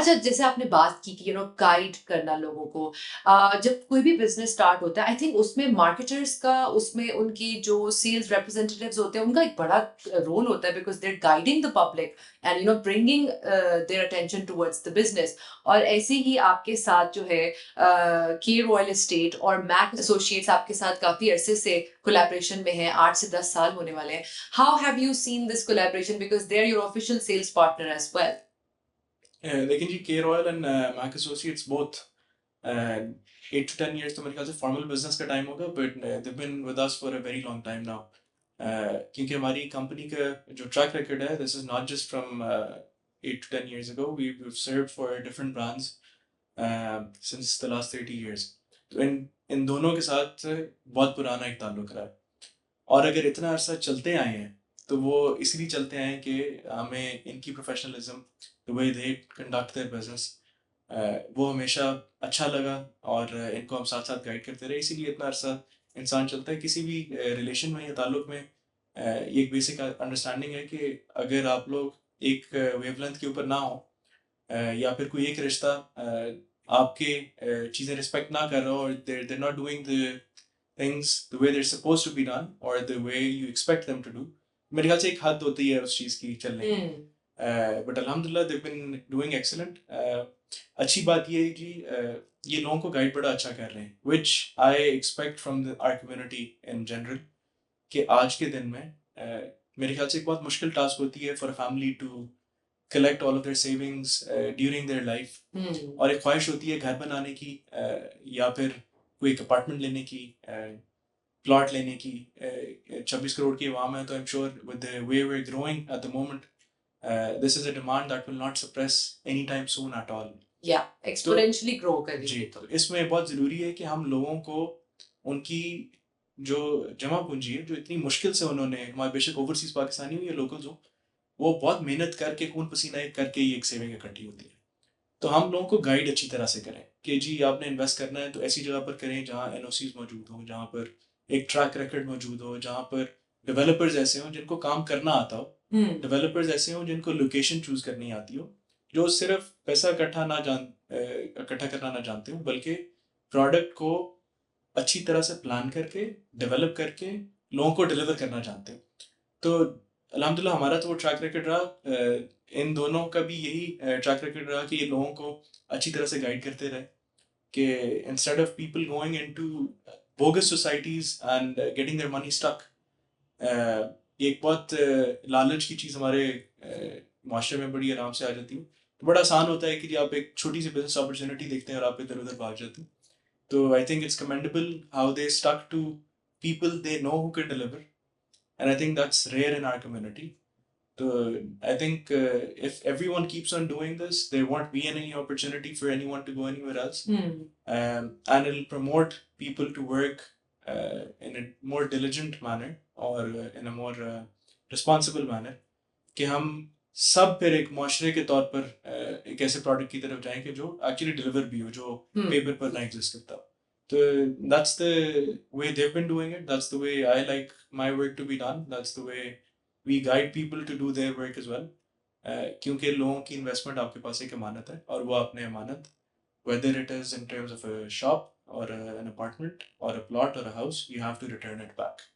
अच्छा, जैसे आपने बात की कि गाइड करना लोगों को। जब कोई भी बिज़नेस स्टार्ट होता है, आई थिंक उसमें मार्केटर्स का, उसमें उनकी जो सेल्स रिप्रेजेंटेटिव्स होते हैं, उनका एक बड़ा रोल होता है, because they are guiding the public and bringing their attention towards the business. और ऐसे ही आपके साथ जो है के रॉयल एस्टेट और मैक एसोसिएट्स आपके साथ काफ़ी अरसे से कोलैबोरेशन में हैं, 8 से 10 साल होने वाले हैं। How have you seen this collaboration, because they are your official sales partner as well? लेकिन जी के Royal and Mac Associates both 8 to 10 years तो मेरे ख्याल से फॉर्मल बिजनेस का टाइम होगा, but they been with us for a very long time now. क्योंकि हमारी कंपनी का जो ट्रैक रिकॉर्ड है, this is not just from 8 to 10 years ago, we've served for different brands since the last 30 years। तो इन इन दोनों के साथ बहुत पुराना एक ताल्लुक रहा है। और अगर इतना अरसा चलते आए हैं, तो वो इसलिए चलते आए हैं कि हमें इनकी professionalism, the way they conduct their business, वो हमेशा अच्छा लगा। और इनको हम साथ साथ गाइड करते रहे, इसीलिए इतना अरसा इंसान चलता है किसी भी रिलेशन में या ताल्लुक में। ये एक बेसिक अंडरस्टैंडिंग है कि अगर आप लोग एक वेवलेंथ के ऊपर ना हो, या फिर कोई एक रिश्ता आपके चीज़ें रिस्पेक्ट ना कर रहा हो, और they're not doing the things the way they're supposed to be done or the way you expect them to do, मेरे ख्याल से एक हद होती है उस चीज़ की चलने की। हुँ। बट अल्हम्दुलिल्लाह they've been doing excellent। अच्छी बात ये है कि ये लोगों को गाइड बड़ा अच्छा कर रहे हैं, which I expect from our community in general। कि आज के दिन में मेरे ख्याल से एक बहुत मुश्किल टास्क होती है for family to collect all of their savings during their life. हुँ। और एक ख्वाहिश होती है घर बनाने की, या फिर कोई एक अपार्टमेंट लेने की, प्लॉट लेने की। 26 करोड़ की आवाम है, तो I am sure with the way we are growing at the moment, this is a demand that will not suppress any time soon at all. या तो एक्सपोनेंशियली ग्रो जी, करेंगे तो। तो इसमें बहुत ज़रूरी है कि हम लोगों को उनकी जो जमा पूंजी है, जो इतनी मुश्किल से उन्होंने, हमारे बेशक ओवरसीज़ पाकिस्तानी हो या लोकल्स हो, वो बहुत मेहनत करके, खून पसीना एक करके ये एक सेविंग इकट्ठी होती है। तो हम लोगों को गाइड अच्छी तरह से करें कि जी आपने इन्वेस्ट करना है तो ऐसी जगह पर करें जहाँ एनओसीज़ मौजूद हों, जहाँ पर एक ट्रैक रिकॉर्ड मौजूद हो, जहाँ पर डेवलपर्स ऐसे हों जिनको काम करना आता हो, हुँ। डेवलपर्स ऐसे हों जिनको लोकेशन चूज़ करनी आती हो, जो सिर्फ पैसा इकट्ठा करना ना जानते हो, बल्कि प्रोडक्ट को अच्छी तरह से प्लान करके, डेवलप करके लोगों को डिलीवर करना जानते हो। तो अल्हम्दुलिल्लाह हमारा तो वो ट्रैक रिकॉर्ड रहा, इन दोनों का भी यही ट्रैक रिकॉर्ड रहा कि ये लोगों को अच्छी तरह से गाइड करते रहे कि instead of people going into bogus societies and getting their money stuck. ये एक बहुत लालच की चीज़ हमारे माशरे में बड़ी आराम से आ जाती है। तो बड़ा आसान होता है कि जी आप एक छोटी सी बिजनेस अपॉर्चुनिटी देखते हैं और आप इधर उधर भाग जाते हैं। तो I think it's commendable how they stuck to people they know who can deliver, and I think that's rare in our community. So I think if everyone keeps on doing this, there won't be any opportunity for anyone to go anywhere else, hmm. and it'll promote people to work in a more diligent manner, or in a more responsible manner, कि हम सब फिर एक मुआशरे के तौर पर एक ऐसे प्रोडक्ट की तरफ जाएं कि जो एक्चुअली डिलीवर भी हो, जो हुँ। पेपर पर ना एग्जिस्ट करता हो। तो that's the way they've been doing it, that's the way I like my work to be done, that's the way we guide people to do their work as well। क्योंकि लोगों की investment आपके पास एक अमानत है, और वो आपने अमानत, whether it is in terms of a shop or an apartment or a plot or a house, you have to return it back।